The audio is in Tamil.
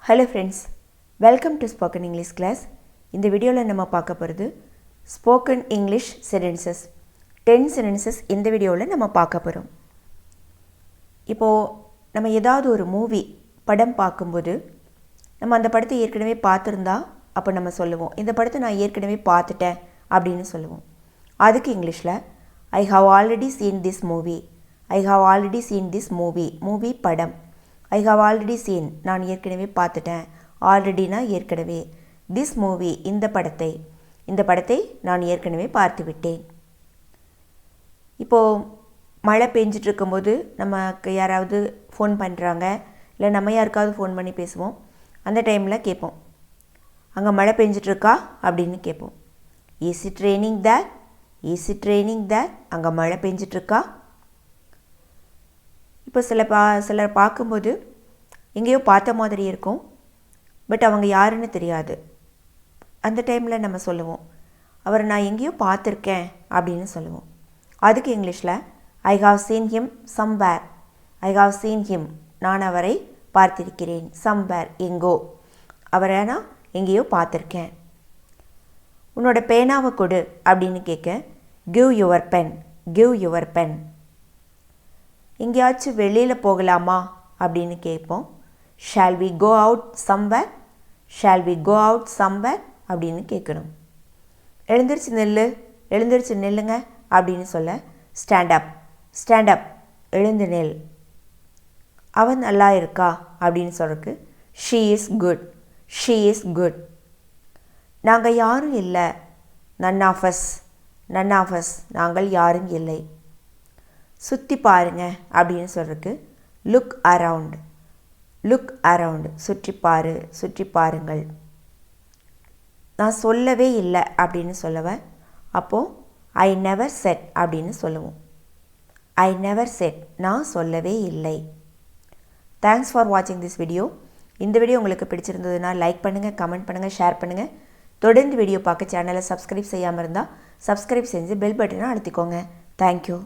Hello friends, welcome to Spoken English class. இந்த வீடியோவில் நம்ம பார்க்க போகிறது Spoken English sentences. 10 sentences இந்த வீடியோவில் நம்ம பார்க்க போகிறோம். இப்போது நம்ம ஏதாவது ஒரு மூவி படம் பார்க்கும்போது நம்ம அந்த படத்தை ஏற்கனவே பார்த்துருந்தா அப்போ நம்ம சொல்லுவோம் இந்த படத்தை நான் ஏற்கனவே பார்த்துட்டேன் அப்படின்னு சொல்லுவோம். அதுக்கு இங்கிலீஷில் I have already seen this movie. I have already seen this movie. Movie படம். I have already seen நான் ஏற்கனவே பார்த்துட்டேன். ஆல்ரெடினா ஏற்கனவே. திஸ் மூவி இந்த படத்தை நான் ஏற்கனவே பார்த்து விட்டேன். இப்போது மழை பெஞ்சிட்டு இருக்கும்போது நமக்கு யாராவது ஃபோன் பண்ணுறாங்க இல்லை நம்ம யாருக்காவது ஃபோன் பண்ணி பேசுவோம். அந்த டைமில் கேட்போம் அங்கே மழை பெஞ்சிட்ருக்கா அப்படின்னு கேட்போம். Is it raining there? Is it raining there? அங்கே மழை பெஞ்சிட்ருக்கா? இப்போ சிலர் பார்க்கும்போது எங்கேயோ பார்த்த மாதிரி இருக்கும், பட் அவங்க யாருன்னு தெரியாது. அந்த டைமில் நம்ம சொல்லுவோம் அவரை நான் எங்கேயோ பார்த்துருக்கேன் அப்படின்னு சொல்லுவோம். அதுக்கு இங்கிலீஷில் I have seen him somewhere. I have seen him நான் அவரை பார்த்திருக்கிறேன். சம்வேர் எங்கோ, அவரை நான் எங்கேயோ பார்த்துருக்கேன். உன்னோட பேனாவை கொடு அப்படின்னு கேட்க give your pen. Give your pen. எங்கேயாச்சும் வெளியில் போகலாமா அப்படின்னு கேட்போம். Shall we go out somewhere? Shall we go out somewhere அப்படின்னு கேட்கணும். எழுந்திரிச்சு நில்லுங்க அப்படின்னு சொல்ல ஸ்டாண்ட் அப். ஸ்டாண்ட் அப் எழுந்து நெல். அவன் நல்லா இருக்கா அப்படின்னு சொல்கிறதுக்கு she is good. She is good. நாங்கள் யாரும் இல்லை. None of us. None of us நாங்கள் யாரும் இல்லை. சுற்றி பாருங்க அப்படின்னு சொல்கிறதுக்கு லுக் அரவுண்ட். லுக் அரவுண்ட் சுற்றி பாருங்கள். நான் சொல்லவே இல்லை அப்படின்னு சொல்லுவேன். அப்போது ஐ நெவர் செட் அப்படின்னு சொல்லுவோம். ஐ நெவர் செட் நான் சொல்லவே இல்லை. தேங்க்ஸ் ஃபார் வாட்சிங் திஸ் வீடியோ. இந்த வீடியோ உங்களுக்கு பிடிச்சிருந்ததுன்னா லைக் பண்ணுங்கள், கமெண்ட் பண்ணுங்கள், ஷேர் பண்ணுங்கள். தொடர்ந்து வீடியோ பார்க்க சேனலை சப்ஸ்கிரைப் செய்யாமல் இருந்தால் சப்ஸ்கிரைப் செஞ்சு பெல் பட்டனை அழுத்திக்கோங்க. தேங்க்யூ.